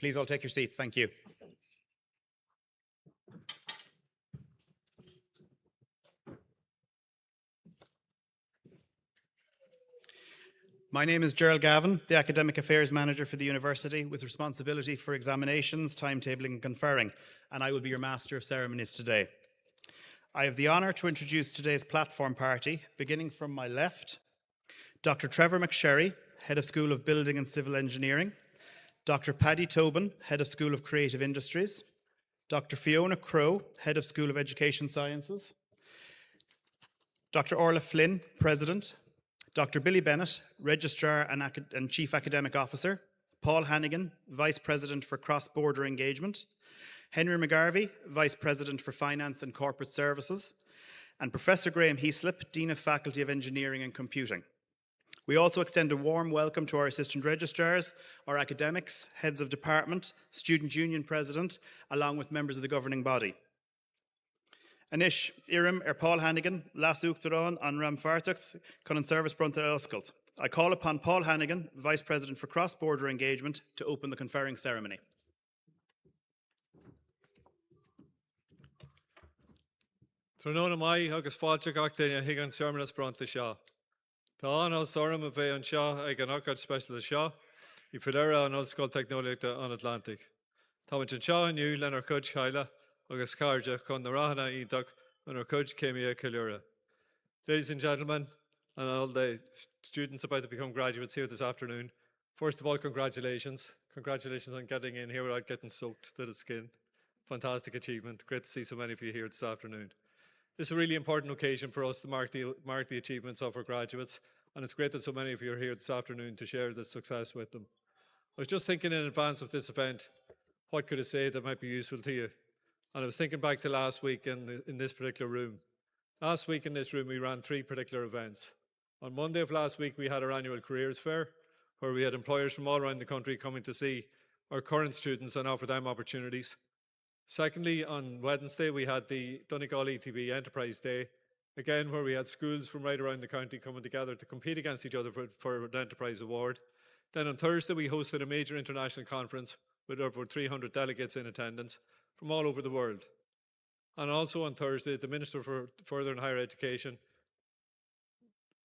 Please all take your seats. Thank you. My name is Gerald Gavin, the Academic Affairs Manager for the University with responsibility for examinations, timetabling and conferring, and I will be your Master of Ceremonies today. I have the honour to introduce today's platform party, beginning from my left, Dr. Trevor McSherry, Head of School of Building and Civil Engineering, Dr. Paddy Tobin, Head of School of Creative Industries, Dr. Fiona Crowe, Head of School of Education Sciences, Dr. Orla Flynn, President, Dr. Billy Bennett, Registrar and Chief Academic Officer, Paul Hannigan, Vice President for Cross-Border Engagement, Henry McGarvey, Vice President for Finance and Corporate Services, and Professor Graham Heaslip, Dean of Faculty of Engineering and Computing. We also extend a warm welcome to our Assistant Registrars, our academics, Heads of Department, Student Union President, along with members of the governing body. Anish, Irim, Paul Hannigan, Las Uachtarán an Ram Fartucht, Conan Service Brunta Oscailt. I call upon Paul Hannigan, Vice President for Cross-Border Engagement, to open the conferring ceremony. Tránóna mai agus fáilte gach daoine higan searmanas branta seo. Tá an sorum a bheith an seo ag an ocad special seo I fidera an Ollscoil Technoliachta an Atlantic. Tá an seo aniu len ar cud chaile agus carja chun na rahana ítach an ar cud céimia Cilura. Ladies and gentlemen, and all the students about to become graduates here this afternoon, first of all, congratulations. Congratulations on getting in here without getting soaked to the skin. Fantastic achievement. Great to see so many of you here this afternoon. This is a really important occasion for us to mark the achievements of our graduates, and it's great that so many of you are here this afternoon to share this success with them. I was just thinking in advance of this event, what could I say that might be useful to you? And I was thinking back to last week in this particular room. Last week in this room we ran 3 particular events. On Monday of last week we had our annual careers fair, where we had employers from all around the country coming to see our current students and offer them opportunities. Secondly, on Wednesday, we had the Donegal ETB Enterprise Day, again where we had schools from right around the county coming together to compete against each other for an Enterprise Award. Then on Thursday, we hosted a major international conference with over 300 delegates in attendance from all over the world. And also on Thursday, the Minister for Further and Higher Education,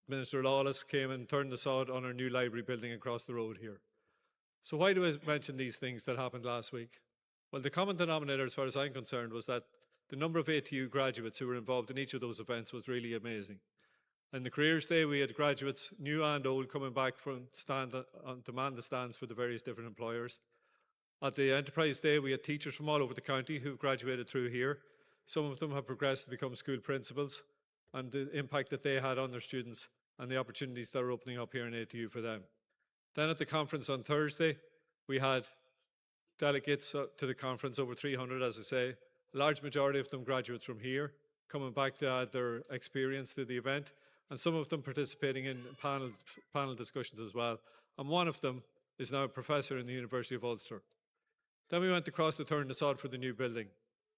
Minister Lawless, came and turned the sod on our new library building across the road here. So why do I mention these things that happened last week? Well, the common denominator, as far as I'm concerned, was that the number of ATU graduates who were involved in each of those events was really amazing. And the Careers Day, we had graduates, new and old, coming back from to man the stands for the various different employers. At the Enterprise Day, we had teachers from all over the county who graduated through here. Some of them have progressed to become school principals, and the impact that they had on their students and the opportunities that are opening up here in ATU for them. Then at the conference on Thursday, we had delegates to the conference, over 300, as I say, a large majority of them graduates from here, coming back to add their experience to the event, and some of them participating in panel discussions as well. And one of them is now a professor in the University of Ulster. Then we went across to turn the sod for the new building.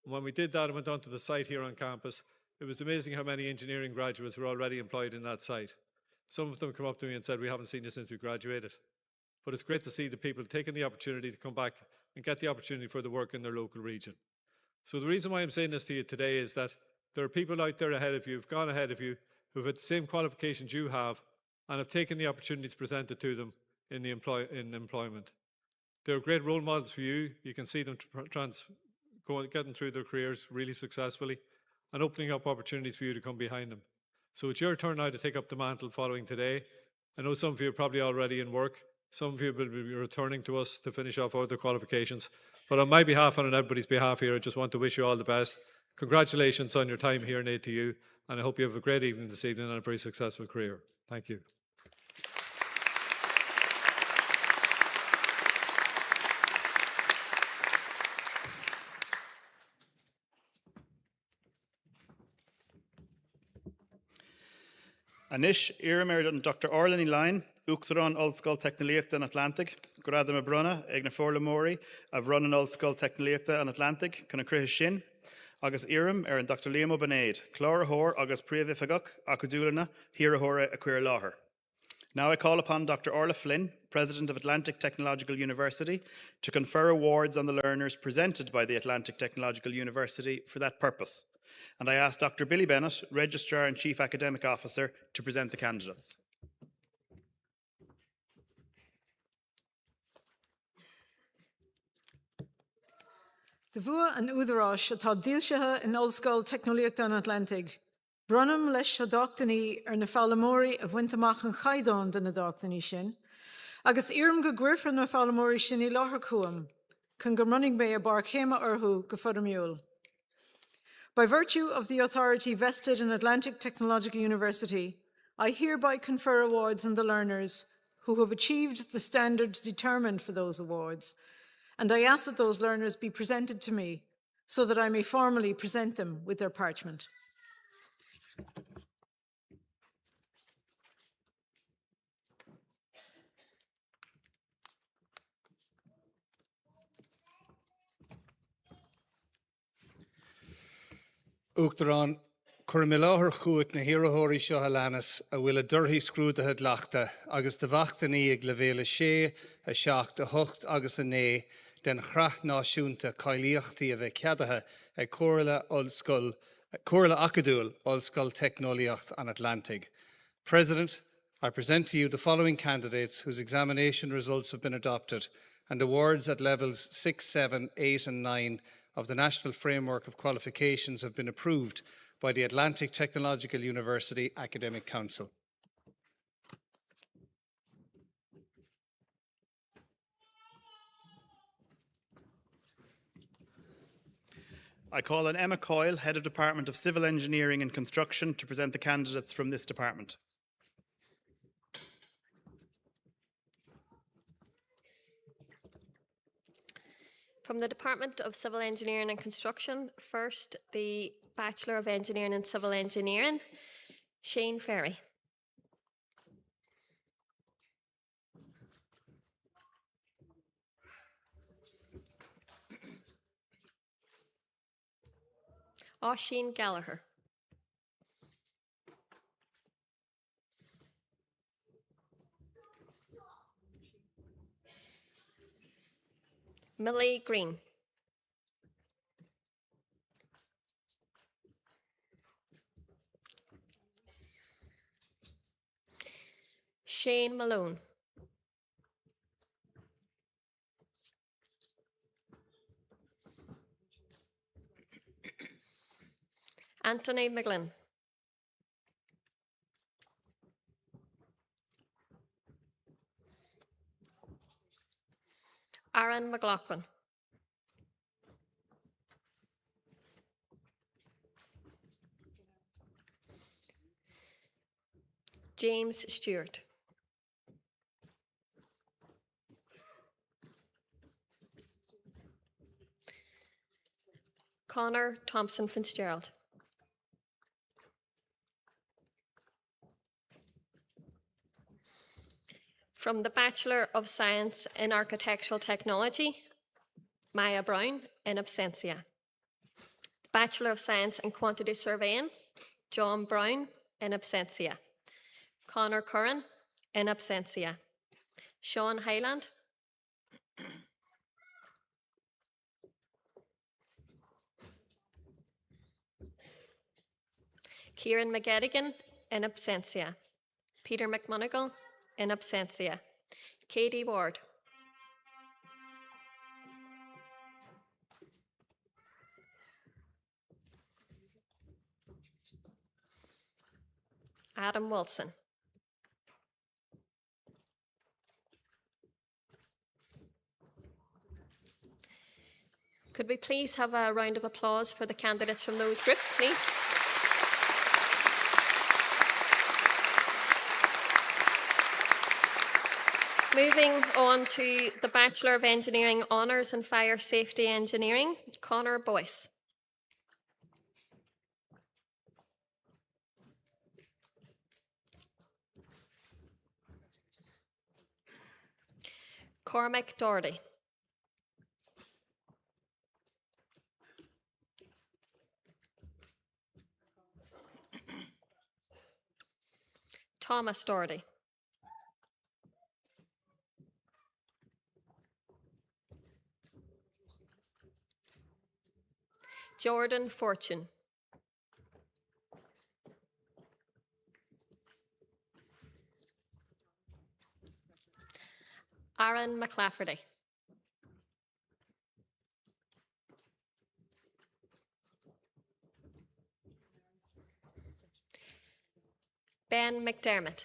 And when we did that and went onto the site here on campus, it was amazing how many engineering graduates were already employed in that site. Some of them come up to me and said, "We haven't seen you since we graduated." But it's great to see the people taking the opportunity to come back and get the opportunity for the work in their local region. So the reason why I'm saying this to you today is that there are people out there ahead of you, who've gone ahead of you, who've had the same qualifications you have, and have taken the opportunities presented to them in employment. They're great role models for you. You can see them getting through their careers really successfully and opening up opportunities for you to come behind them. So it's your turn now to take up the mantle following today. I know some of you are probably already in work. Some of you will be returning to us to finish off other qualifications. But on my behalf and on everybody's behalf here, I just want to wish you all the best. Congratulations on your time here in ATU, and I hope you have a great evening this evening and a very successful career. Thank you. Anish, Irim and Dr. Orla Line, Uachtarán Ollscoil Technoliachta an Atlantic, Grada me brunna, ag na Fórla Móri, a bhrun an Ollscoil Technoliachta an Atlantic, conna crutha sin, agus Irim an Dr. Liam O'Benaid, Clór Hór agus Príomh Ifigach, Acadúlana, Hira Hóra a Queer Láthir. Now I call upon Dr. Orla Flynn, President of Atlantic Technological University, to confer awards on the learners presented by the Atlantic Technological University for that purpose. And I ask Dr. Billy Bennett, Registrar and Chief Academic Officer, to present the candidates. De bhua an údarás atá díosaithe in Ollscoil Technoliacht an Atlantic. Brunam leis se dochtaní na fálamóí a bhaintach an chaidán den na dochtaní sin, agus iarm go gcuirfran na fálamóí sin í láthair cuam, chun go running mé a bar chéime orthú go fud miúil. By virtue of the authority vested in Atlantic Technological University, I hereby confer awards on the learners who have achieved the standards determined for those awards, and I ask that those learners be presented to me so that I may formally present them with their parchment. Uachtarán, chur mé láthair chuait na hiarrthóirí seo leannas a bhfuil a dorthaí scrútathe leachta agus de bhachtaní ag le bhéle sé, a seacht, a hocht agus a né den chraith náisiúnta cailíochtaí a bheith ceadathe ag comhairle acadúil Ollscoil Technoliacht an Atlantic. President, I present to you the following candidates whose examination results have been adopted and awards at levels 6, 7, 8 and 9 of the National Framework of Qualifications have been approved by the Atlantic Technological University Academic Council. I call on Emma Coyle, Head of Department of Civil Engineering and Construction, to present the candidates from this department. From the Department of Civil Engineering and Construction, first the Bachelor of Engineering and Civil Engineering, Shane Ferry. Oisin Gallagher. Millie Green. Shane Malone. Anthony McGlynn. Aaron McLaughlin. James Stewart. Connor Thompson Fitzgerald. From the Bachelor of Science in Architectural Technology, Maya Brown, in absentia. The Bachelor of Science in Quantity Surveying, John Brown, in absentia. Connor Curran, in absentia. Sean Hyland. Kieran McGettigan, in absentia. Peter McMonigal, in absentia. Katie Ward. Adam Wilson. Could we please have a round of applause for the candidates from those groups, please? Moving on to the Bachelor of Engineering Honours in Fire Safety Engineering, Conor Boyce. Cormac Doherty. Thomas Doherty. Jordan Fortune. Aaron McLafferty. Ben McDermott.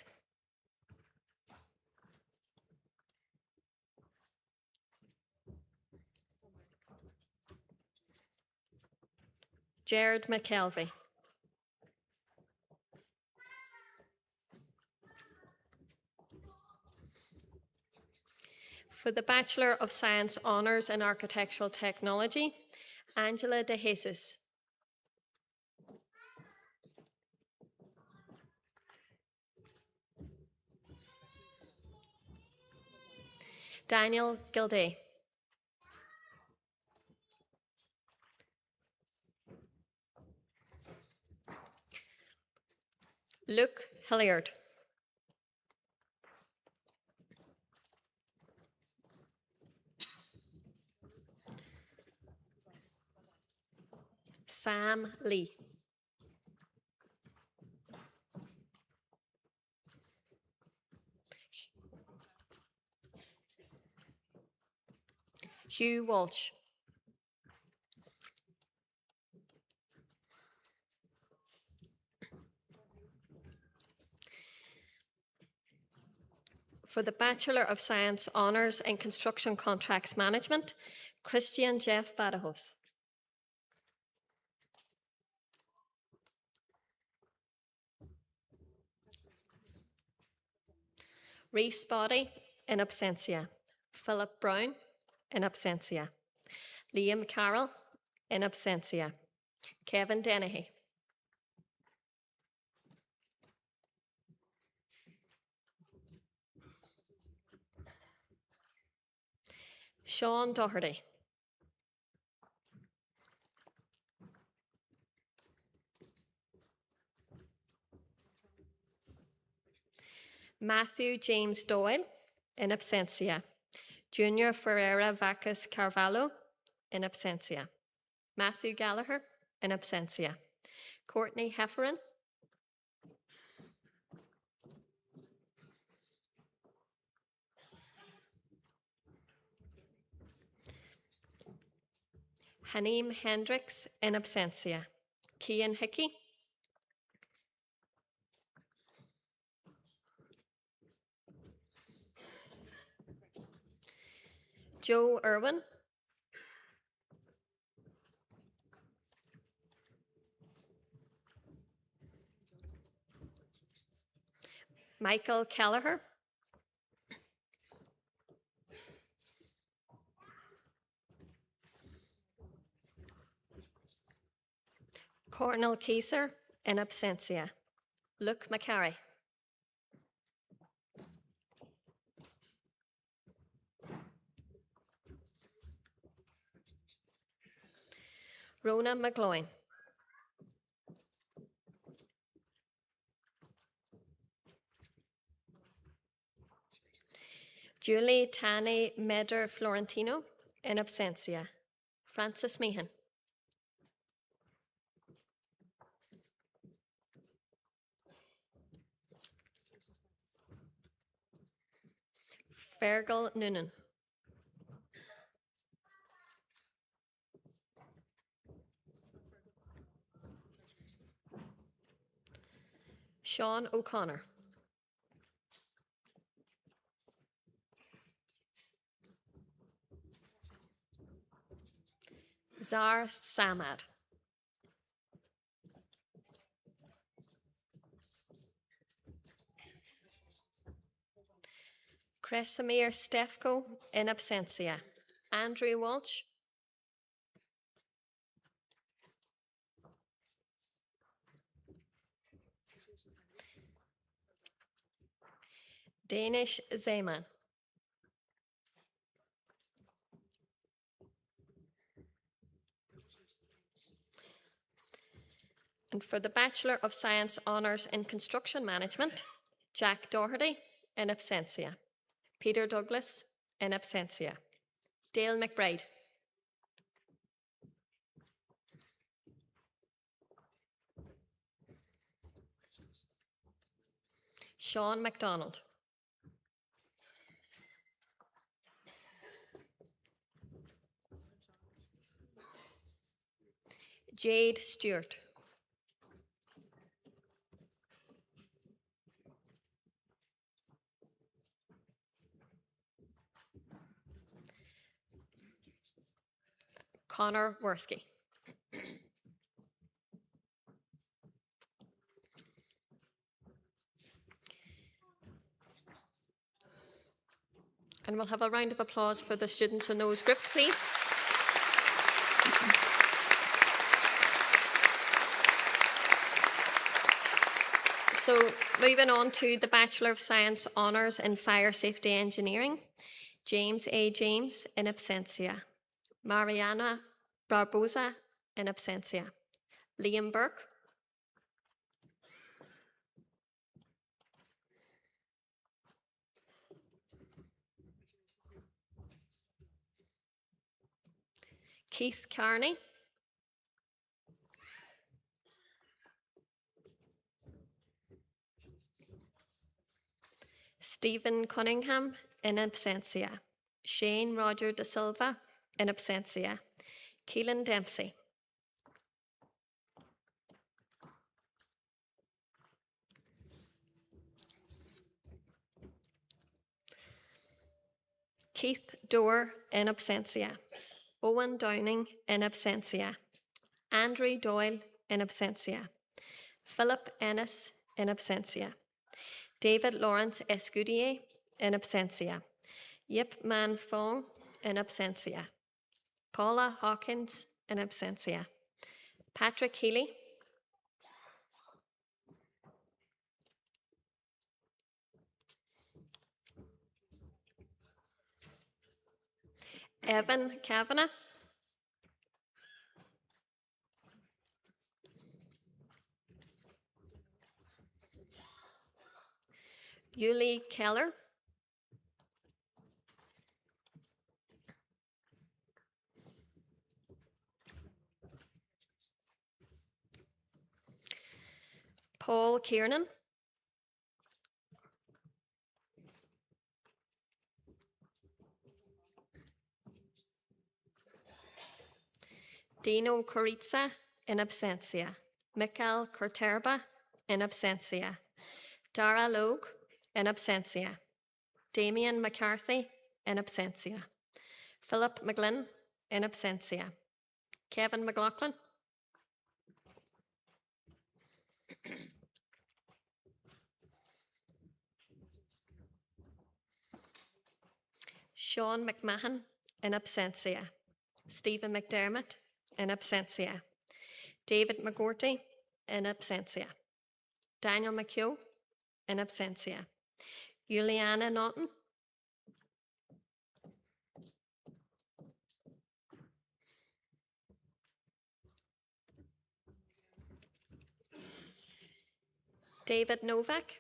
Jared McKelvey. For the Bachelor of Science Honours in Architectural Technology, Angela De Jesus. Daniel Gilday. Luke Hilliard. Sam Lee. Hugh Walsh. For the Bachelor of Science Honours in Construction Contracts Management, Christian Jeff Badajos. Reese Body in absentia. Philip Brown in absentia. Liam Carroll in absentia. Kevin Dennehy. Sean Doherty. Matthew James Doyle in absentia. Junior Ferreira Vacas Carvalho in absentia. Matthew Gallagher in absentia. Courtney Hefferon. Haneem Hendricks in absentia. Cian Hickey. Joe Irwin. Michael Kelleher. Cornel Kieser in absentia. Luke McCarry. Rona McGloin. Julie Tani Meder Florentino in absentia. Francis Meehan. Fergal Noonan. Sean O'Connor. Zar Samad. Kresimir Stefko in absentia. Andrew Walsh. Danish Zeman. And for the Bachelor of Science Honours in Construction Management, Jack Doherty in absentia. Peter Douglas in absentia. Dale McBride. Sean MacDonald. Jade Stewart. Connor Worski. And we'll have a round of applause for the students in those groups, please. So moving on to the Bachelor of Science Honours in Fire Safety Engineering, James A. James in absentia, Mariana Barbosa in absentia, Liam Burke, Keith Carney, Stephen Cunningham in absentia, Shane Roger da Silva in absentia, Keelan Dempsey, Keith Dorr in absentia, Owen Downing in absentia, Andrew Doyle in absentia, Philip Ennis in absentia, David Lawrence Escudier in absentia, Yip Man Fong in absentia, Paula Hawkins in absentia, Patrick Healy, Evan Kavanagh, Yuli Keller, Paul Kiernan, Dino Corizza in absentia, Mikhail Kurterba in absentia, Dara Logue in absentia, Damien McCarthy in absentia, Philip McGlynn in absentia, Kevin McLaughlin, Sean McMahon in absentia, Stephen McDermott in absentia, David McGorty in absentia, Daniel McHugh in absentia, Juliana Naughton, David Novak,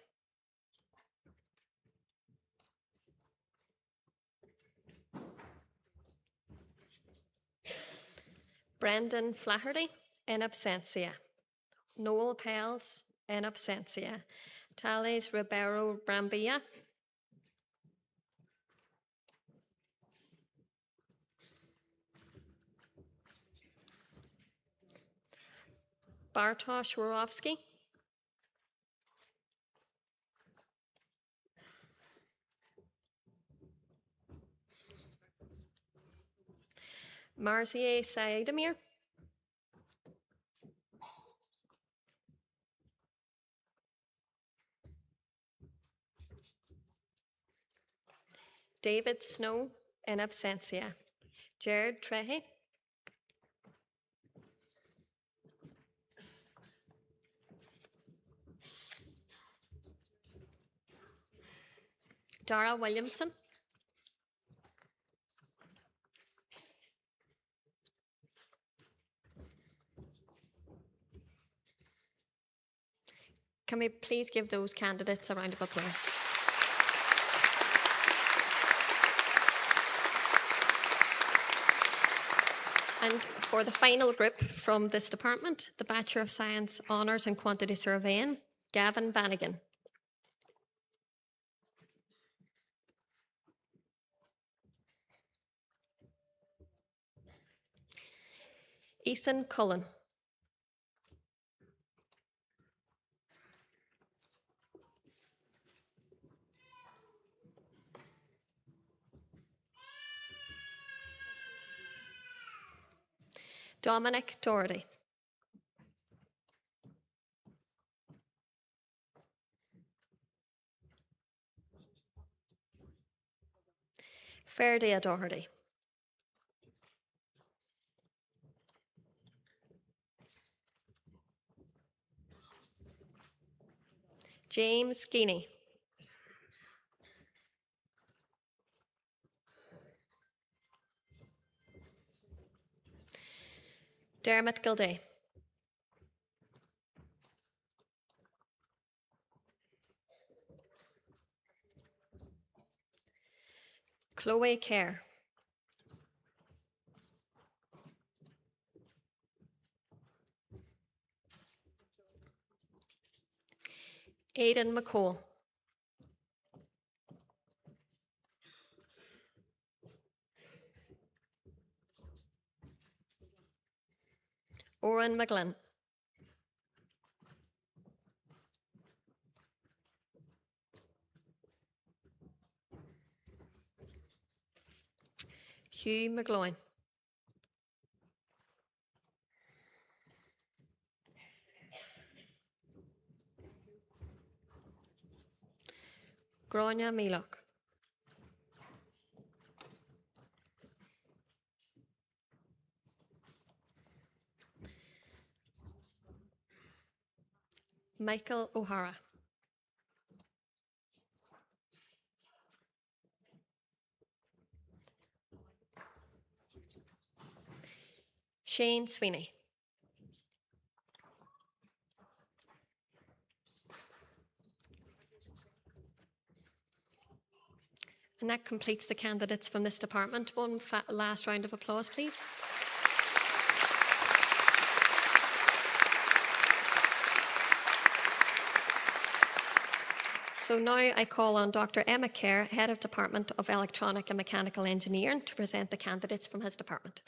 Brendan Flaherty in absentia, Noel Pels in absentia, Tales Ribeiro Brambilla, Bartosz Worowski, Marzieh Saidamir, David Snow in absentia, Jared Trehe, Dara Williamson, can we please give those candidates a round of applause? And for the final group from this department, the Bachelor of Science Honours in Quantity Surveying, Gavin Bannigan. Ethan Cullen. Dominic Doherty. Ferdia Doherty. James Geeney. Dermot Gilday. Chloe Kerr. Aidan McCall. Oren McGlynn. Hugh McGloin. Grania Milok. Michael O'Hara. Shane Sweeney. And that completes the candidates from this department. One last round of applause, please. So now I call on Dr. Emma Kerr, Head of Department of Electronic and Mechanical Engineering, to present the candidates from his department.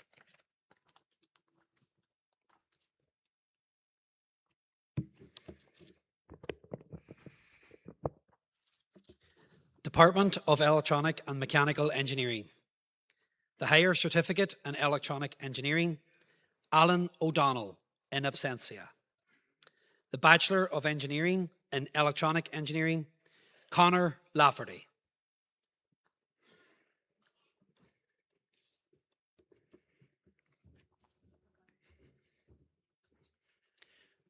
Department of Electronic and Mechanical Engineering. The Higher Certificate in Electronic Engineering, Alan O'Donnell, in absentia. The Bachelor of Engineering in Electronic Engineering, Conor Lafferty.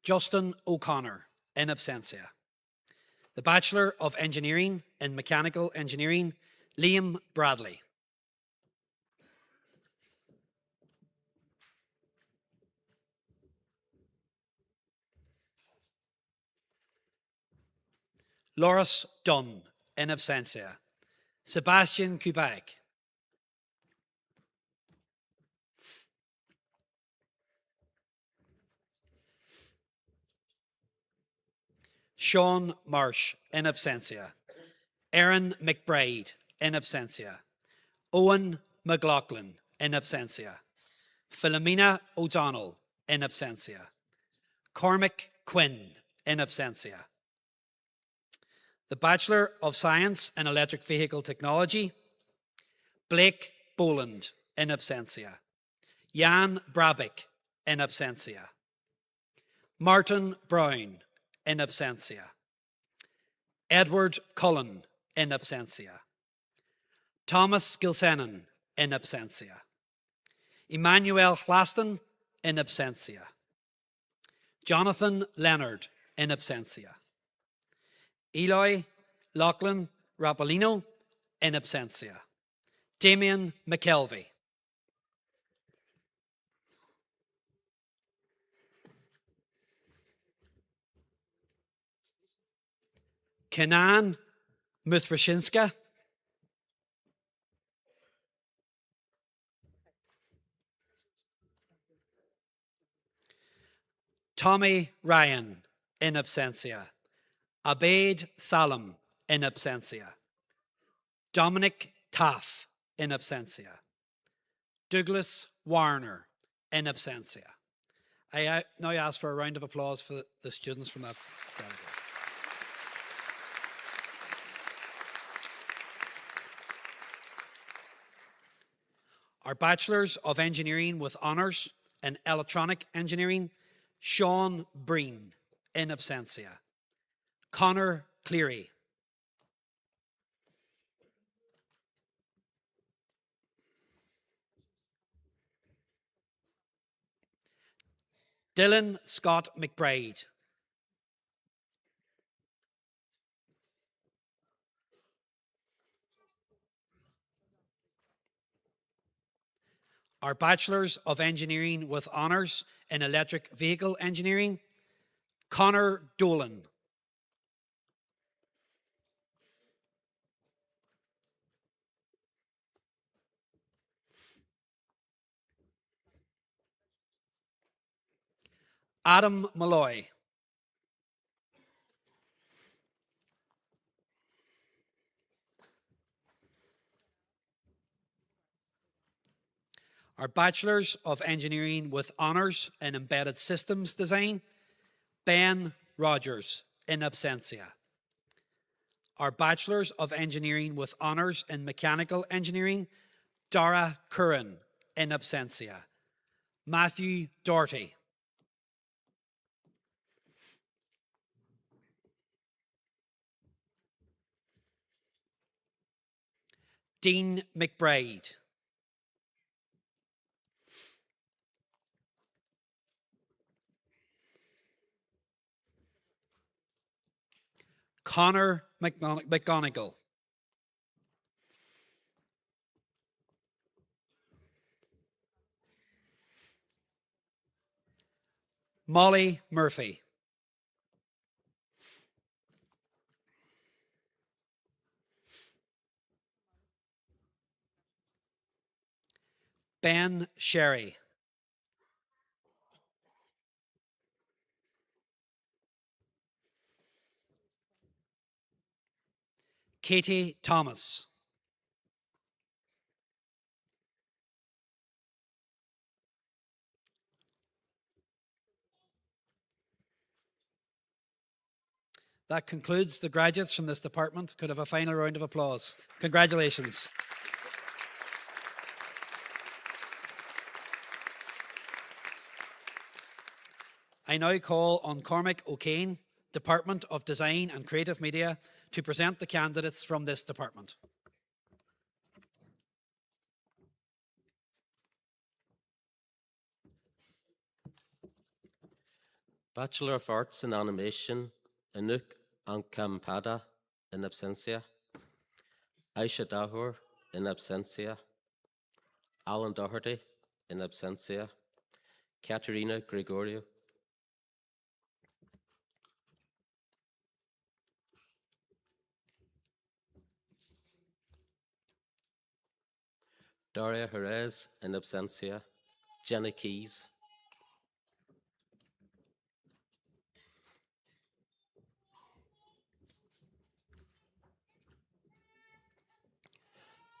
Justin O'Connor, in absentia. The Bachelor of Engineering in Mechanical Engineering, Liam Bradley. Loris Dunn, in absentia. Sebastian Kubak. Sean Marsh, in absentia. Aaron McBride, in absentia. Owen McLaughlin, in absentia. Philomena O'Donnell, in absentia. Cormac Quinn, in absentia. The Bachelor of Science in Electric Vehicle Technology, Blake Boland, in absentia. Jan Brabick, in absentia. Martin Brown, in absentia. Edward Cullen, in absentia. Thomas Gilsenan, in absentia. Emmanuel Hlaston, in absentia. Jonathan Leonard, in absentia. Eloy Lachlan Rapolino, in absentia. Damien McKelvey. Kenan Muthrashinska. Tommy Ryan, in absentia. Abaid Salam, in absentia. Dominic Taff, in absentia. Douglas Warner, in absentia. I now ask for a round of applause for the students from that category. Our Bachelors of Engineering with Honours in Electronic Engineering, Sean Breen, in absentia. Connor Cleary. Dylan Scott McBride. Our Bachelors of Engineering with Honours in Electric Vehicle Engineering, Connor Dolan. Adam Malloy. Our Bachelors of Engineering with Honours in Embedded Systems Design, Ben Rogers, in absentia. Our Bachelors of Engineering with Honours in Mechanical Engineering, Dara Curran, in absentia. Matthew Doherty. Dean McBride. Connor McGonigal. Molly Murphy. Ben Sherry. Katie Thomas. That concludes the graduates from this department. Could have a final round of applause. Congratulations. I now call on Cormac O'Kane, Department of Design and Creative Media, to present the candidates from this department. Bachelor of Arts in Animation, Anouk Ankhampada, in absentia. Aisha Dahur, in absentia. Alan Doherty, in absentia. Katerina Gregorio. Daria Jerez, in absentia. Jenny Keys.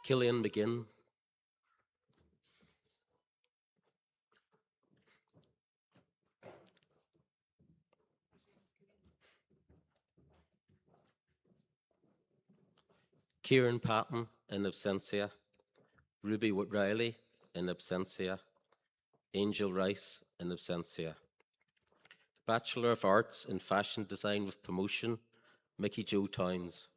Killian McGinn. Kieran Patton, in absentia. Ruby Riley, in absentia. Angel Rice, in absentia. Bachelor of Arts in Fashion Design with Promotion, Mickey Jo Towns.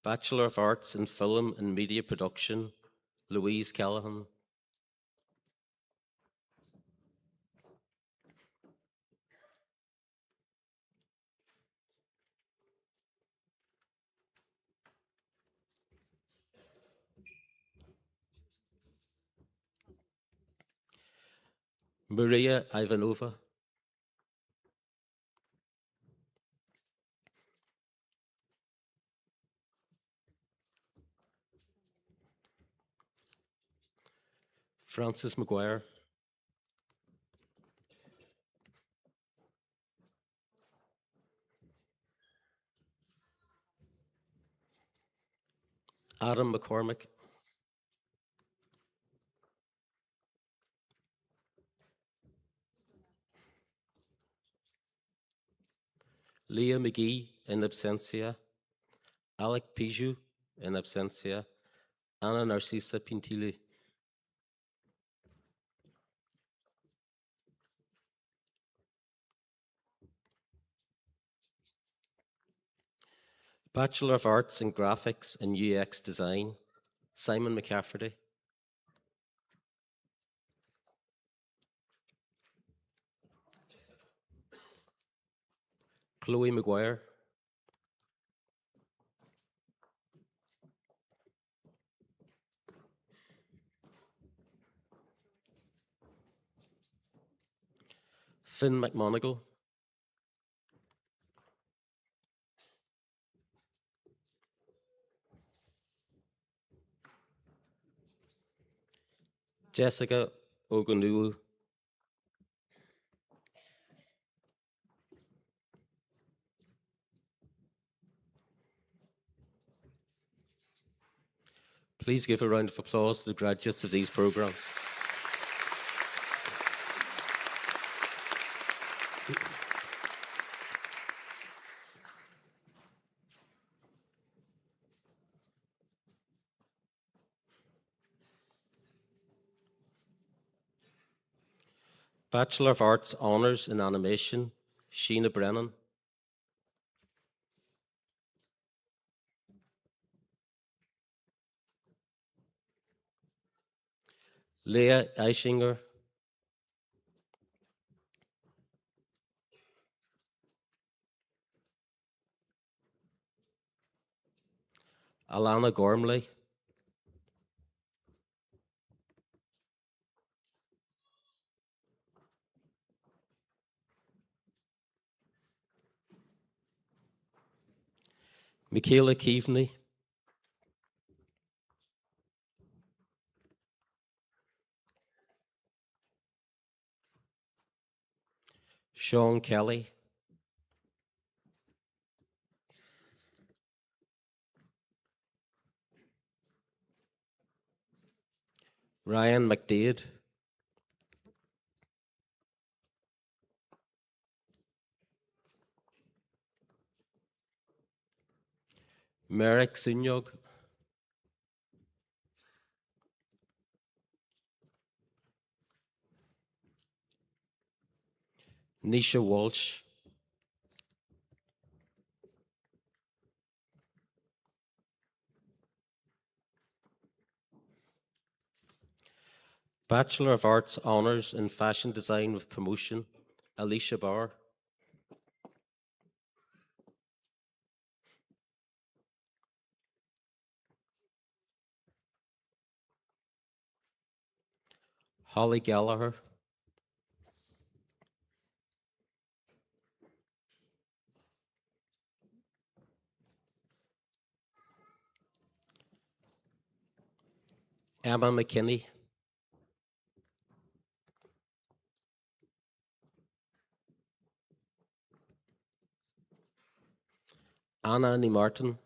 Bachelor of Arts in Film and Media Production, Louise Callahan. Maria Ivanova. Frances McGuire. Adam McCormick, Leah McGee in absentia, Alec Piju in absentia, Anna Narcisa Pintili. Bachelor of Arts in Graphics and UX Design, Simon McCafferty. Chloe McGuire. Finn McMonigal. Jessica Ogonuu. Please give a round of applause to the graduates of these programs. Bachelor of Arts Honours in Animation, Sheena Brennan. Leah Eischinger. Alana Gormley. Michaela Keaveney. Sean Kelly. Ryan McDade. Merrick Sunyog. Nisha Walsh. Bachelor of Arts Honours in Fashion Design with Promotion, Alicia Barr. Holly Gallagher. Emma McKinney. Anna Annie Martin.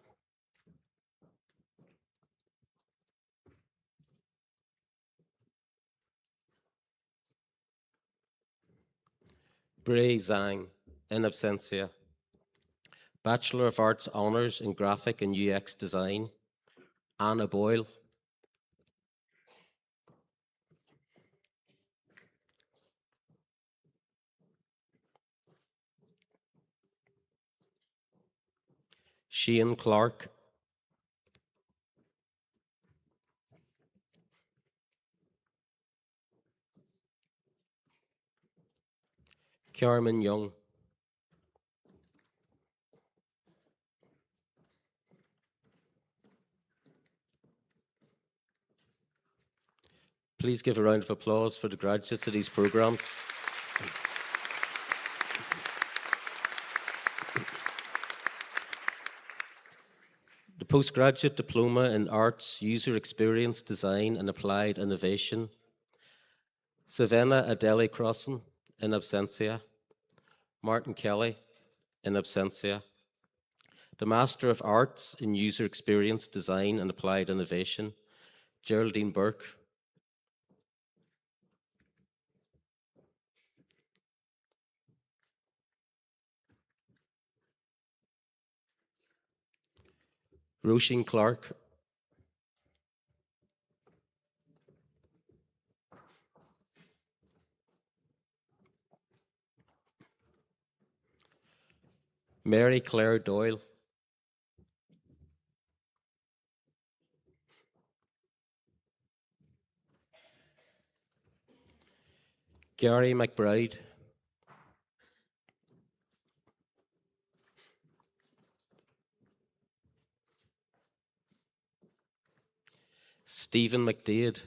Bray Zhang in absentia. Bachelor of Arts Honours in Graphic and UX Design, Anna Boyle. Shane Clark. Carmen Young. Please give a round of applause for the graduates of these programs. The Postgraduate Diploma in Arts, User Experience Design and Applied Innovation, Savannah Adele Crossan in absentia, Martin Kelly in absentia, The Master of Arts in User Experience Design and Applied Innovation, Geraldine Burke. Roisin Clark. Mary Claire Doyle. Gary McBride. Stephen McDade.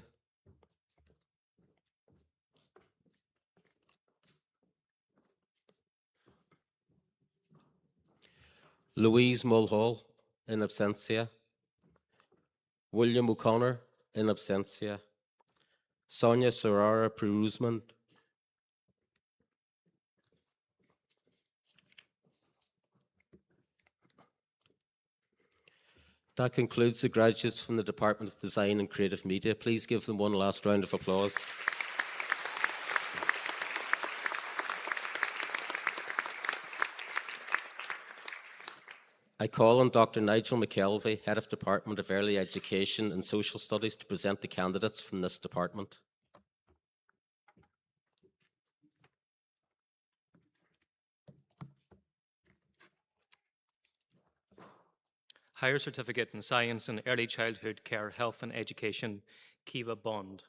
Louise Mulhall, in absentia. William O'Connor, in absentia. Sonia Serrara Peruzman. That concludes the graduates from the Department of Design and Creative Media. Please give them one last round of applause. I call on Dr. Nigel McKelvey, Head of Department of Early Education and Social Studies, to present the candidates from this department. Higher Certificate in Science and Early Childhood Care, Health and Education, Kiva Bond.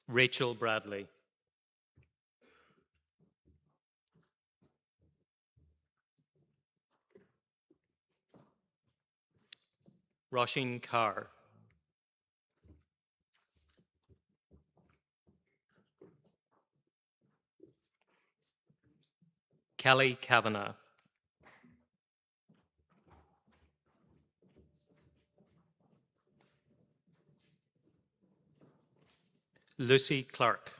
Rachel Bradley. Roisin Carr. Kelly Kavanagh. Lucy Clark.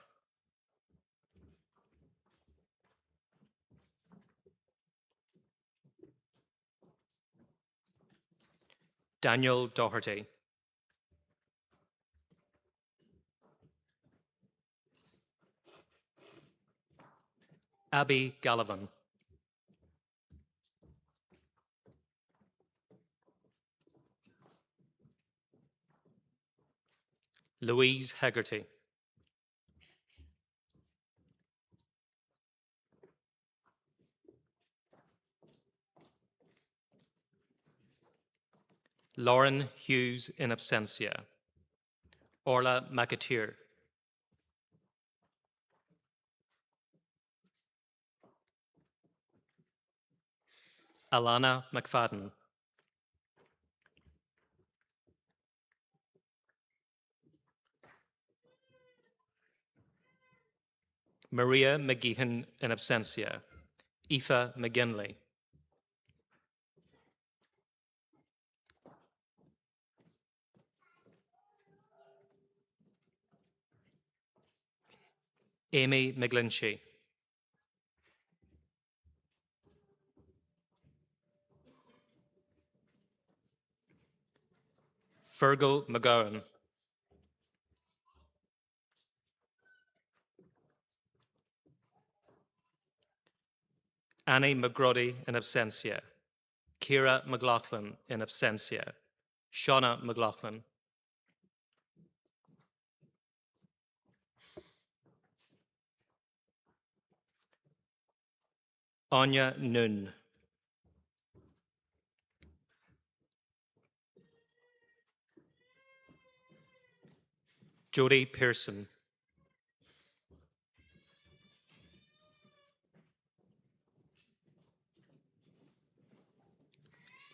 Daniel Doherty. Abby Gallivan. Louise Hegarty. Lauren Hughes in absentia. Orla McAteer. Alana McFadden. Maria McGeehan in absentia. Aoife McGinley. Amy McGlinchey. Fergal McGowan. Annie McGrody in absentia. Ciara McLaughlin in absentia. Shauna McLaughlin. Anya Noon. Jodie Pearson.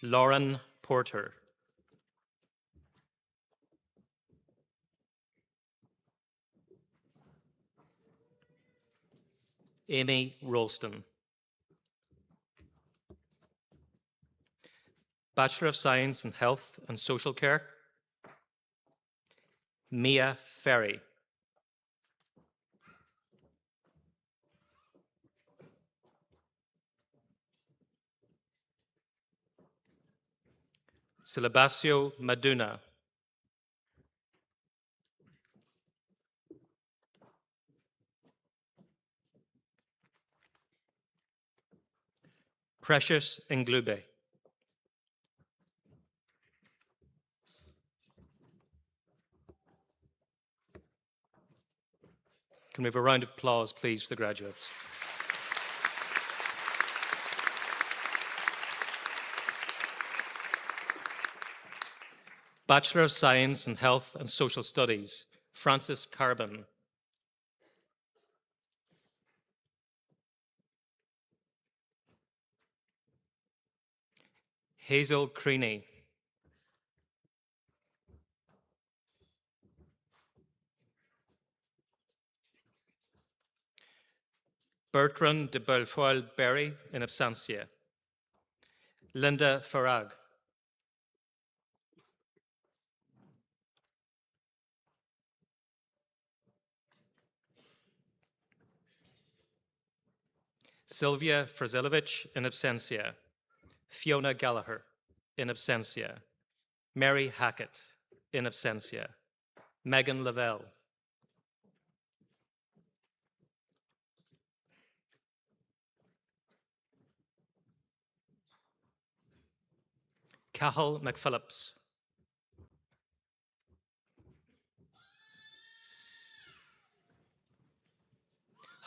Lauren Porter. Amy Rolston. Bachelor of Science in Health and Social Care, Mia Ferry. Silabasio Maduna. Precious Inglube. Can we have a round of applause, please, for the graduates? Bachelor of Science in Health and Social Studies, Francis Carbon. Hazel Creaney. Bertrand de Belfoil Berry in absentia. Linda Farag. Sylvia Frazilovich in absentia. Fiona Gallagher in absentia. Mary Hackett in absentia. Megan Lavelle. Cathal McPhillips.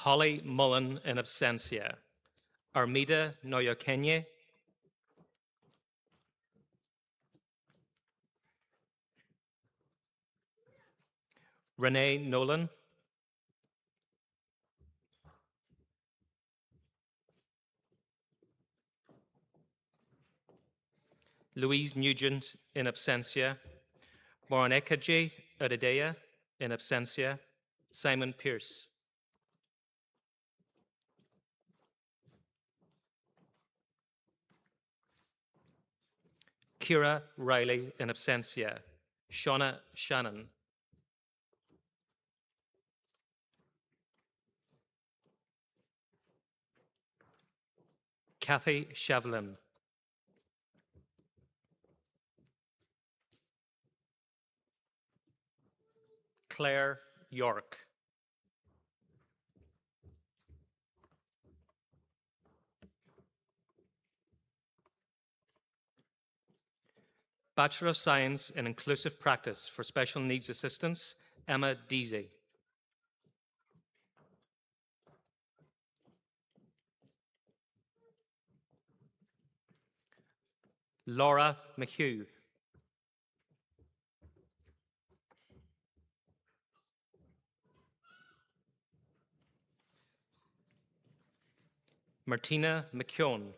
Holly Mullen in absentia. Armida Noyokenye. Renee Nolan. Louise Nugent in absentia. Moronekaji Adedea in absentia. Simon Pierce. Kira Riley in absentia. Shauna Shannon. Kathy Shavlin. Claire York. Bachelor of Science in Inclusive Practice for Special Needs Assistance, Emma Deasy. Laura McHugh. Martina McKeown.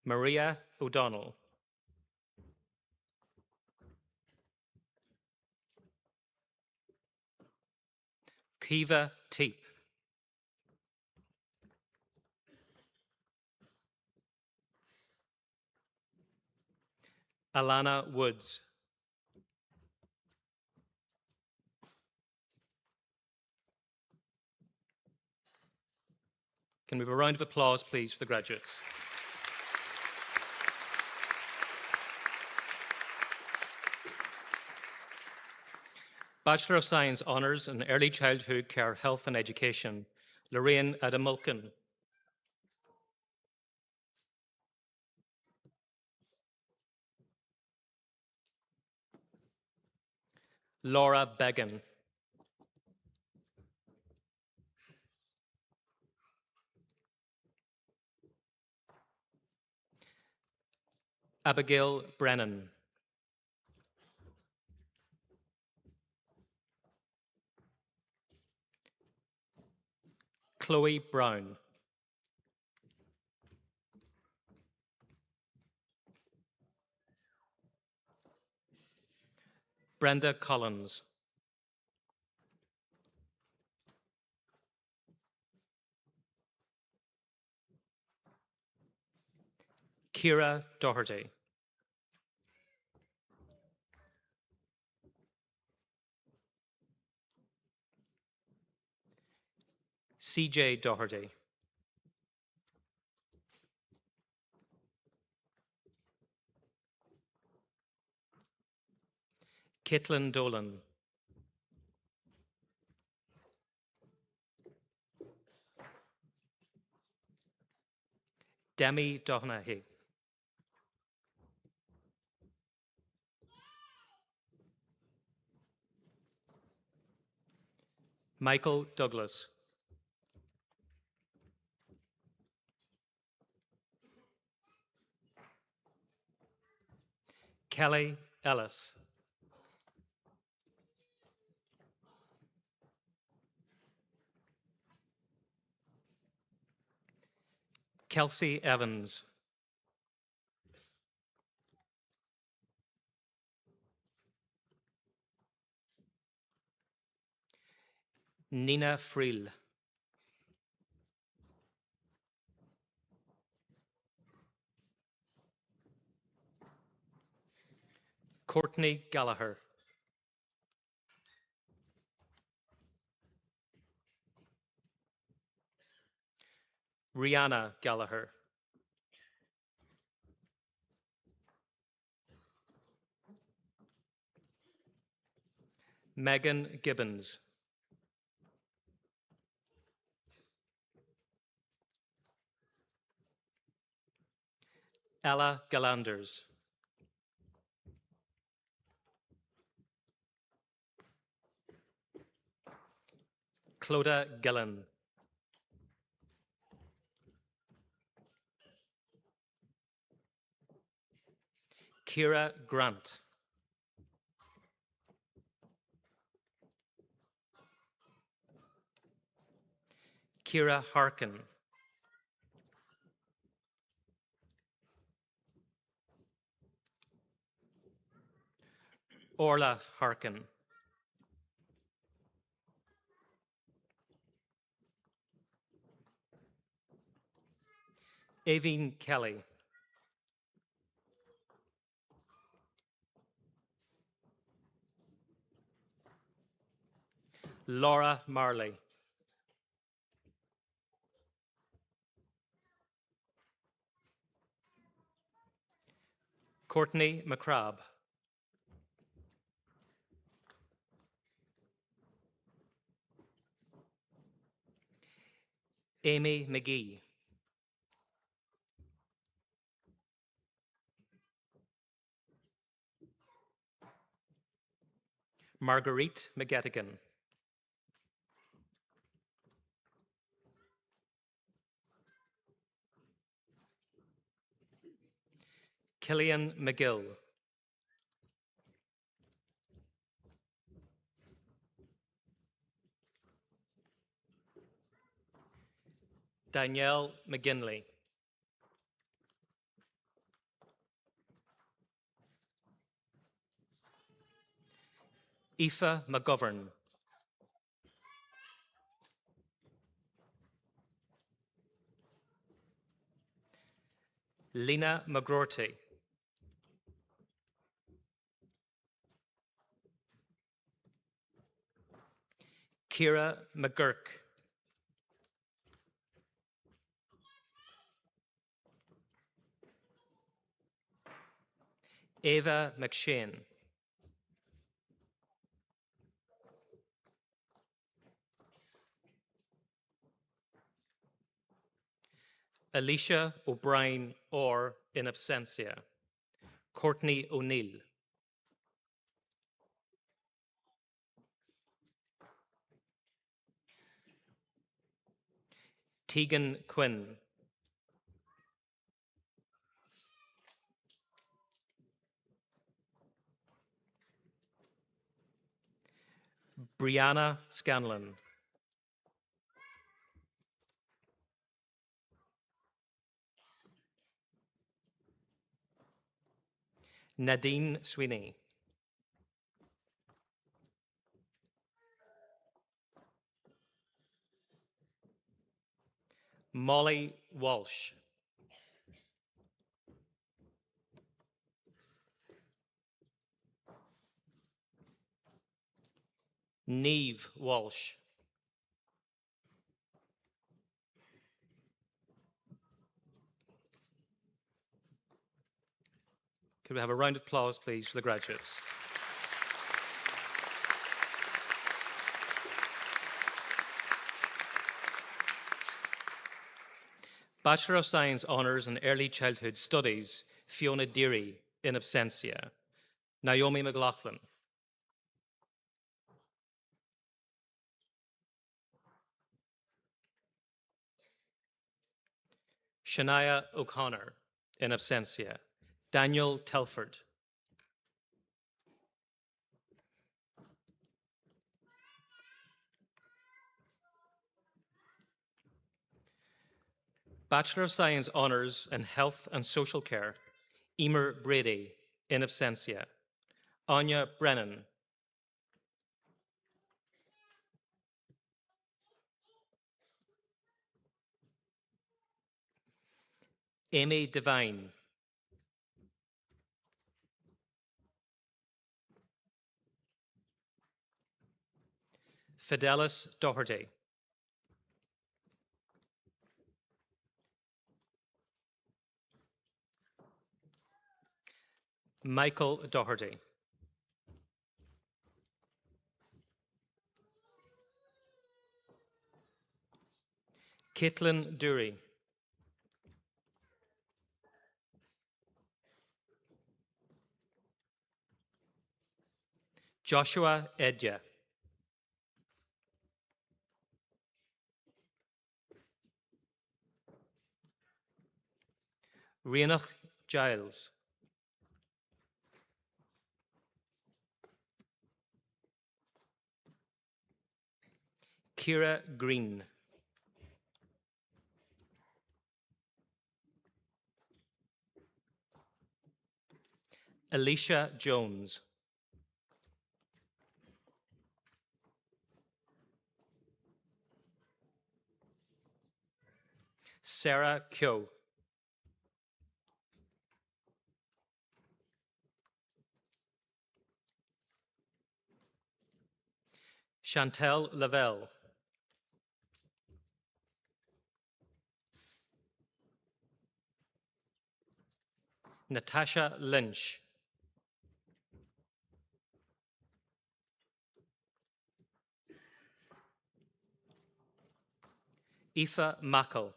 Maria O'Donnell. Kiva Teep. Alana Woods. Can we have a round of applause, please, for the graduates? Bachelor of Science Honours in Early Childhood Care, Health and Education, Lorraine Adamulkin. Laura Began. Abigail Brennan. Chloe Brown. Brenda Collins. Kira Doherty. CJ Doherty. Caitlin Dolan. Demi Dohnahy. Michael Douglas. Kelly Ellis. Kelsey Evans. Nina Friel. Courtney Gallagher. Rihanna Gallagher. Megan Gibbons. Ella Galanders. Clodagh Gillen. Kira Grant. Kira Harkin. Orla Harkin. Aveen Kelly. Laura Marley. Courtney McCrabb. Amy McGee. Marguerite McGettigan. Killian McGill. Danielle McGinley. Aoife McGovern. Lena McGroarty. Kira McGurk. Ava McShane. Alicia O'Brien or in absentia. Courtney O'Neill. Tegan Quinn. Brianna Scanlon. Nadine Sweeney. Molly Walsh. Neve Walsh. Could we have a round of applause, please, for the graduates? Bachelor of Science Honours in Early Childhood Studies, Fiona Deary, in absentia. Naomi McLaughlin. Shania O'Connor, in absentia. Daniel Telford. Bachelor of Science Honours in Health and Social Care, Emer Brady, in absentia. Anya Brennan. Amy Devine. Fidelis Doherty. Michael Doherty. Caitlin Dury. Joshua Edya. Rianach Giles. Kira Green. Alicia Jones. Sarah Kyo. Chantel Lavelle. Natasha Lynch. Aoife Mackle.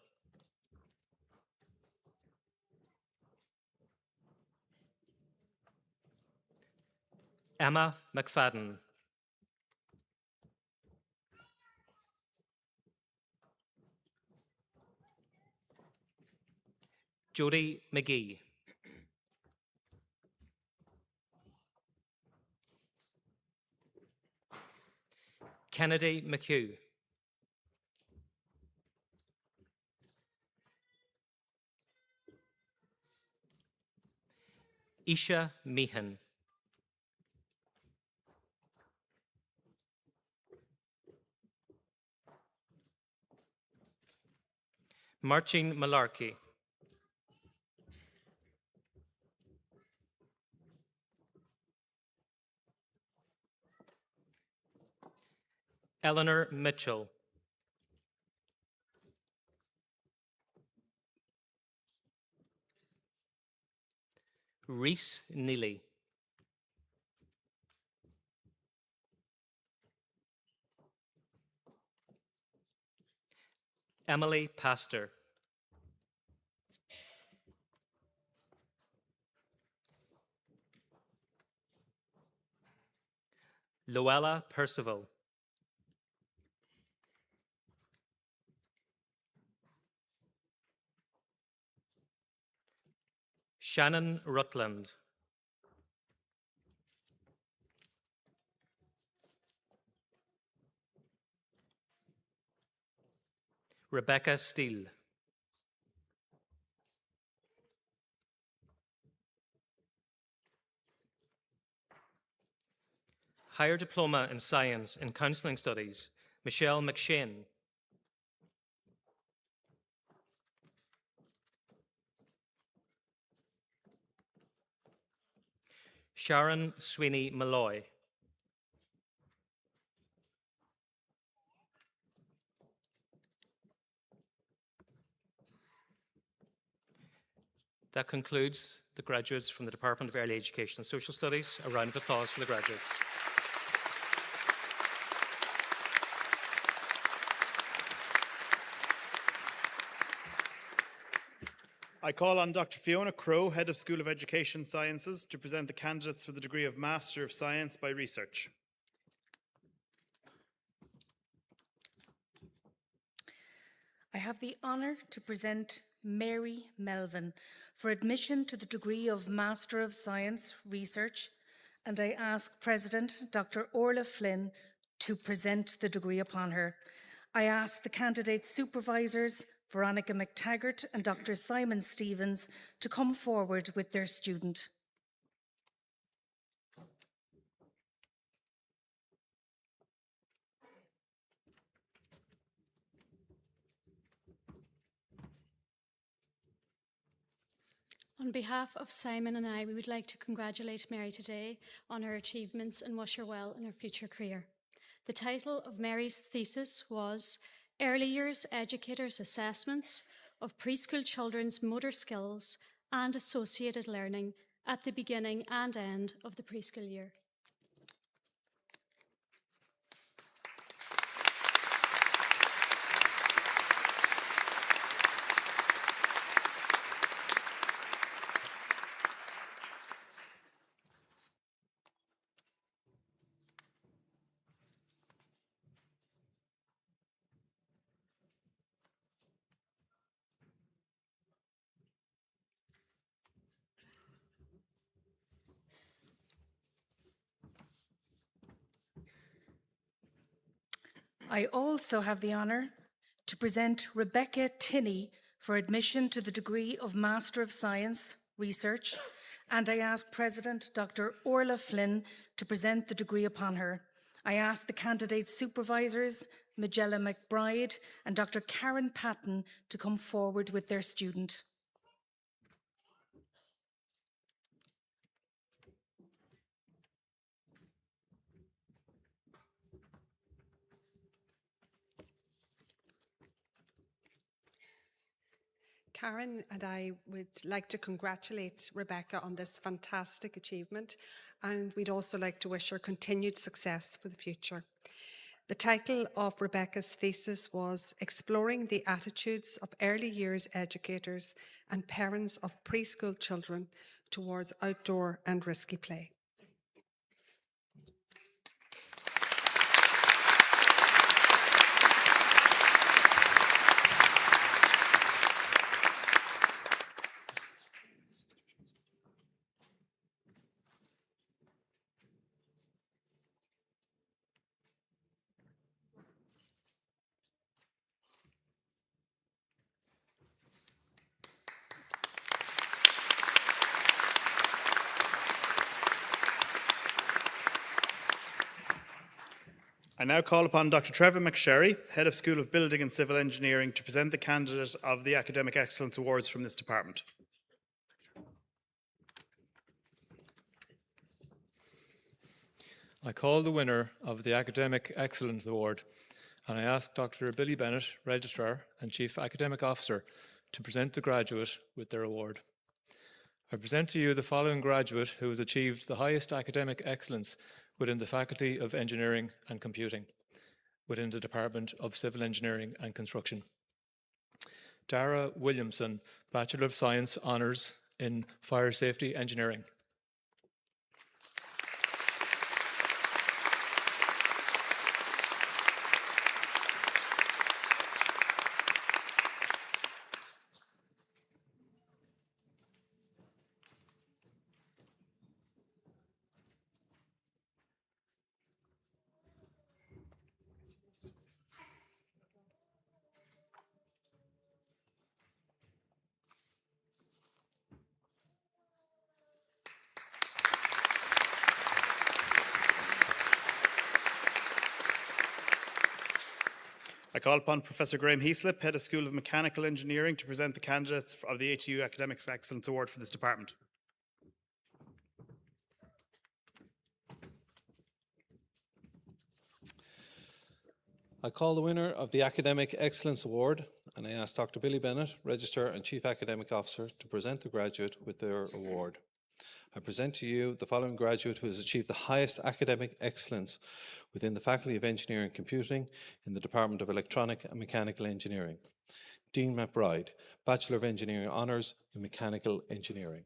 Emma McFadden. Jodie McGee. Kennedy McHugh. Isha Meehan. Marcin Malarkey. Eleanor Mitchell. Reese Neely. Emily Pastor. Luella Percival. Shannon Rutland. Rebecca Steele. Higher Diploma in Science and Counselling Studies, Michelle McShane. Sharon Sweeney Malloy. That concludes the graduates from the Department of Early Education and Social Studies. A round of applause for the graduates. I call on Dr. Fiona Crowe, Head of School of Education Sciences, to present the candidates for the degree of Master of Science by Research. I have the honour to present Mary Melvin for admission to the degree of Master of Science Research, and I ask President Dr. Orla Flynn to present the degree upon her. I ask the candidate supervisors, Veronica McTaggart and Dr. Simon Stevens, to come forward with their student. On behalf of Simon and I, we would like to congratulate Mary today on her achievements and wish her well in her future career. The title of Mary's thesis was Early Years Educators' Assessments of Preschool Children's Motor Skills and Associated Learning at the Beginning and End of the Preschool Year. I also have the honour to present Rebecca Tinney for admission to the degree of Master of Science Research, and I ask President Dr. Orla Flynn to present the degree upon her. I ask the candidate supervisors, Magella McBride and Dr. Karen Patton, to come forward with their student. Karen and I would like to congratulate Rebecca on this fantastic achievement, and we'd also like to wish her continued success for the future. The title of Rebecca's thesis was Exploring the Attitudes of Early Years Educators and Parents of Preschool Children Towards Outdoor and Risky Play. I now call upon Dr. Trevor McSherry, Head of School of Building and Civil Engineering, to present the candidate of the Academic Excellence Awards from this department. I call the winner of the Academic Excellence Award, and I ask Dr. Billy Bennett, Registrar and Chief Academic Officer, to present the graduate with their award. I present to you the following graduate who has achieved the highest academic excellence within the Faculty of Engineering and Computing, within the Department of Civil Engineering and Construction. Dara Williamson, Bachelor of Science Honours in Fire Safety Engineering. I call upon Professor Graham Heaslip, Head of School of Mechanical Engineering, to present the candidates of the ATU Academic Excellence Award for this department. I call the winner of the Academic Excellence Award, and I ask Dr. Billy Bennett, Registrar and Chief Academic Officer, to present the graduate with their award. I present to you the following graduate who has achieved the highest academic excellence within the Faculty of Engineering and Computing in the Department of Electronic and Mechanical Engineering. Dean McBride, Bachelor of Engineering Honours in Mechanical Engineering.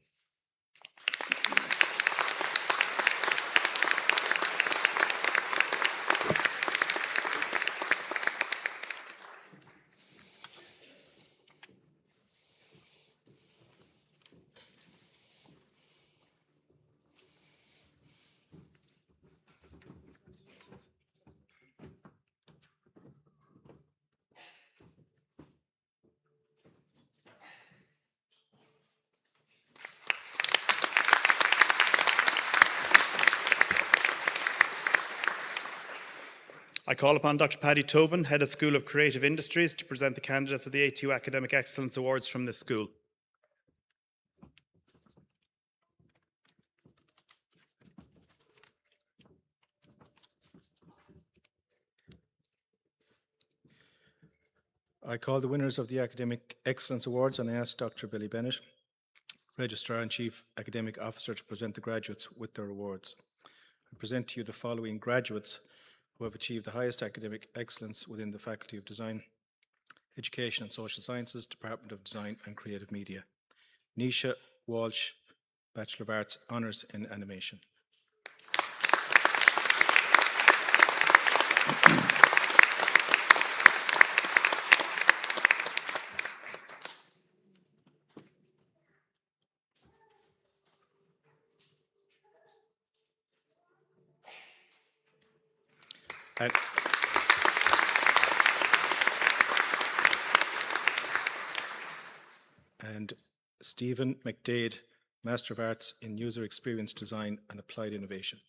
I call upon Dr. Paddy Tobin, Head of School of Creative Industries, to present the candidates of the A2 Academic Excellence Awards from this school. I call the winners of the Academic Excellence Awards and I ask Dr. Billy Bennett, Registrar and Chief Academic Officer, to present the graduates with their awards. I present to you the following graduates who have achieved the highest academic excellence within the Faculty of Design, Education and Social Sciences, Department of Design and Creative Media. Nisha Walsh, Bachelor of Arts, Honours in Animation. And Stephen McDade, Master of Arts in User Experience Design and Applied Innovation.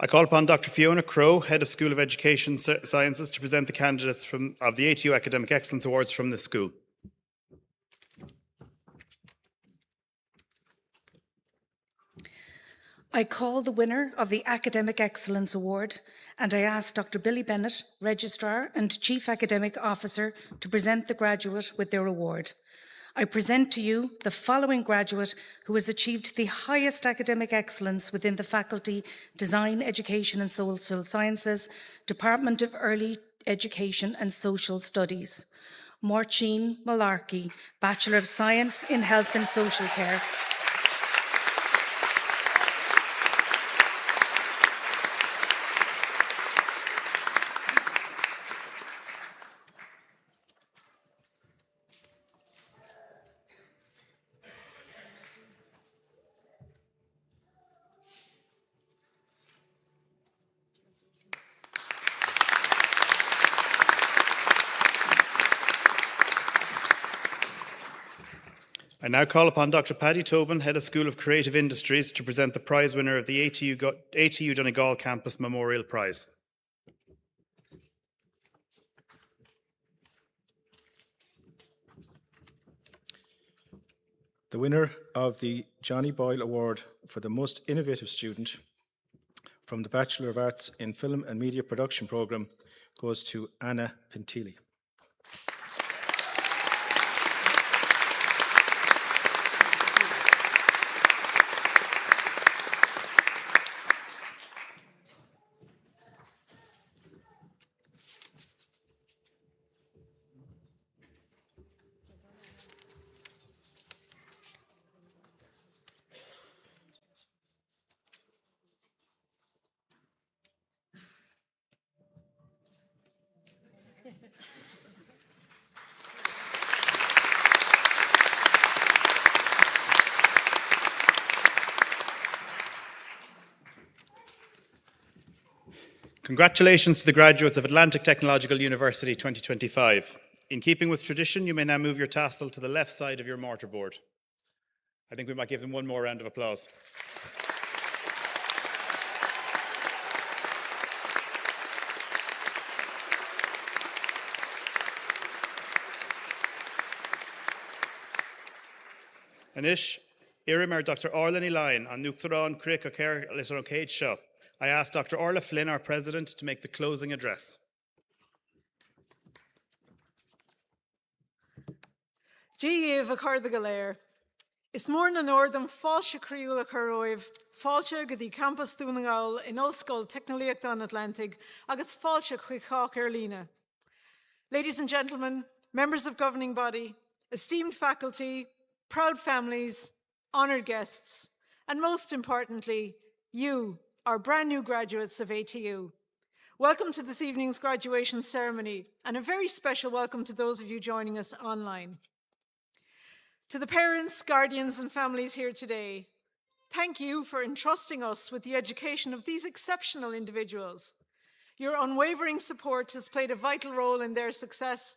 I call upon Dr. Fiona Crowe, Head of School of Education Sciences, to present the candidates of the A2 Academic Excellence Awards from this school. I call the winner of the Academic Excellence Award and I ask Dr. Billy Bennett, Registrar and Chief Academic Officer, to present the graduate with their award. I present to you the following graduate who has achieved the highest academic excellence within the Faculty Design, Education and Social Sciences, Department of Early Education and Social Studies. Maureen Malarkey, Bachelor of Science in Health and Social Care. I now call upon Dr. Paddy Tobin, Head of School of Creative Industries, to present the prize winner of the ATU Donegal Campus Memorial Prize. The winner of the Johnny Boyle Award for the Most Innovative Student from the Bachelor of Arts in Film and Media Production programme goes to Anna Pintilli. Congratulations to the graduates of Atlantic Technological University 2025. In keeping with tradition, you may now move your tassel to the left side of your mortarboard. I think we might give them one more round of applause. Anish, Irimar Dr. Orla ní Lyon an Nuachtarán Crick a Cer leis an Céad Seo. I ask Dr. Orla Flynn, our President, to make the closing address. Díomh a chuir go léir. Is mór na Northern fáilte críúil a churóibh, fáilte go dtí campus Donegal in Ollscoil Technoliacht an Atlantic agus fáilte chuig Chach ar líne. Ladies and gentlemen, members of governing body, esteemed faculty, proud families, honoured guests, and most importantly, you, our brand new graduates of ATU. Welcome to this evening's graduation ceremony, and a very special welcome to those of you joining us online. To the parents, guardians, and families here today, thank you for entrusting us with the education of these exceptional individuals. Your unwavering support has played a vital role in their success.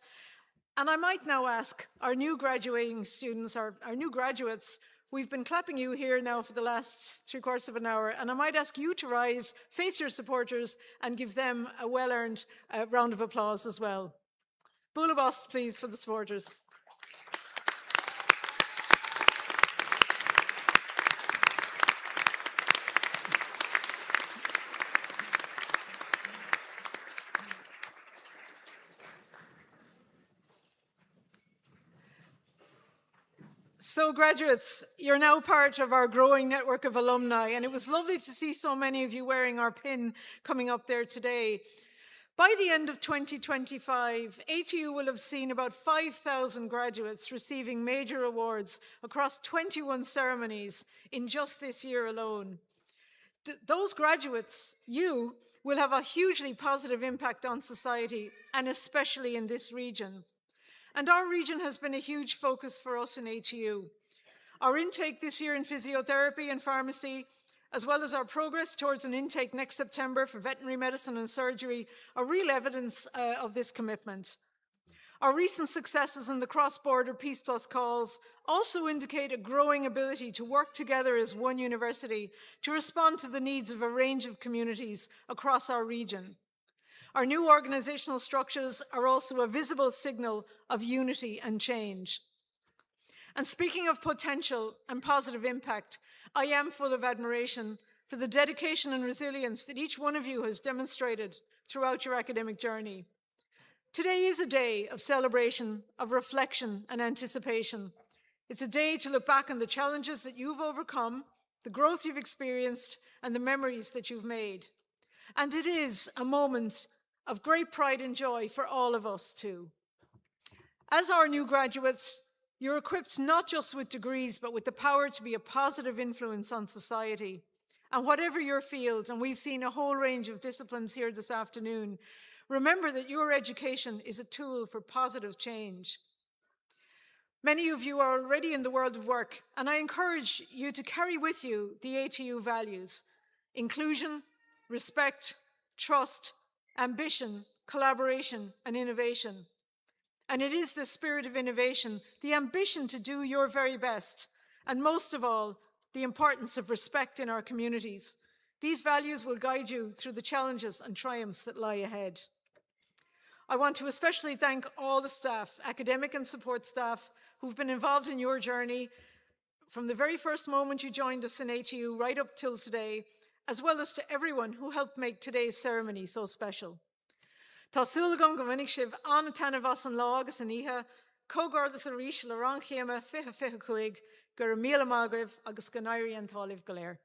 And I might now ask our new graduating students, our new graduates, we've been clapping you here now for the last 3/4 of an hour, and I might ask you to rise, face your supporters, and give them a well-earned round of applause as well. Bula Boss, please, for the supporters. So graduates, you're now part of our growing network of alumni, and it was lovely to see so many of you wearing our pin coming up there today. By the end of 2025, ATU will have seen about 5,000 graduates receiving major awards across 21 ceremonies in just this year alone. Those graduates, you, will have a hugely positive impact on society, and especially in this region. And our region has been a huge focus for us in ATU. Our intake this year in physiotherapy and pharmacy, as well as our progress towards an intake next September for veterinary medicine and surgery, are real evidence of this commitment. Our recent successes in the cross-border Peace Plus calls also indicate a growing ability to work together as one university to respond to the needs of a range of communities across our region. Our new organizational structures are also a visible signal of unity and change. And speaking of potential and positive impact, I am full of admiration for the dedication and resilience that each one of you has demonstrated throughout your academic journey. Today is a day of celebration, of reflection and anticipation. It's a day to look back on the challenges that you've overcome, the growth you've experienced, and the memories that you've made. And it is a moment of great pride and joy for all of us too. As our new graduates, you're equipped not just with degrees, but with the power to be a positive influence on society. And whatever your field, and we've seen a whole range of disciplines here this afternoon, remember that your education is a tool for positive change. Many of you are already in the world of work, and I encourage you to carry with you the ATU values: inclusion, respect, trust, ambition, collaboration, and innovation. And it is the spirit of innovation, the ambition to do your very best, and most of all, the importance of respect in our communities. These values will guide you through the challenges and triumphs that lie ahead. I want to especially thank all the staff, academic and support staff, who've been involved in your journey from the very first moment you joined us in ATU right up till today, as well as to everyone who helped make today's ceremony so special. Tá súlagam go minic sibh an tanmh as an lá agus an ihe, cógordas a rís le rang chéime fiche chuig, gur míle mágah agus go nairi an tálibh go léir.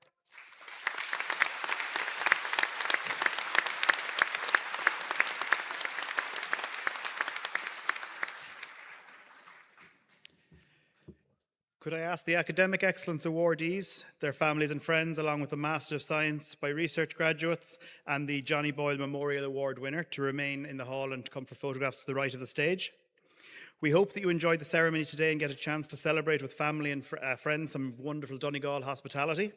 Could I ask the Academic Excellence awardees, their families and friends, along with the Master of Science by Research graduates and the Johnny Boyle Memorial Award winner, to remain in the hall and come for photographs to the right of the stage. We hope that you enjoyed the ceremony today and get a chance to celebrate with family and friends some wonderful Donegal hospitality.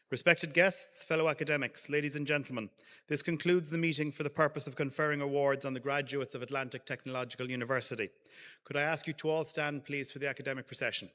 Respected guests, fellow academics, ladies and gentlemen, this concludes the meeting for the purpose of conferring awards on the graduates of Atlantic Technological University. Could I ask you to all stand, please, for the academic procession?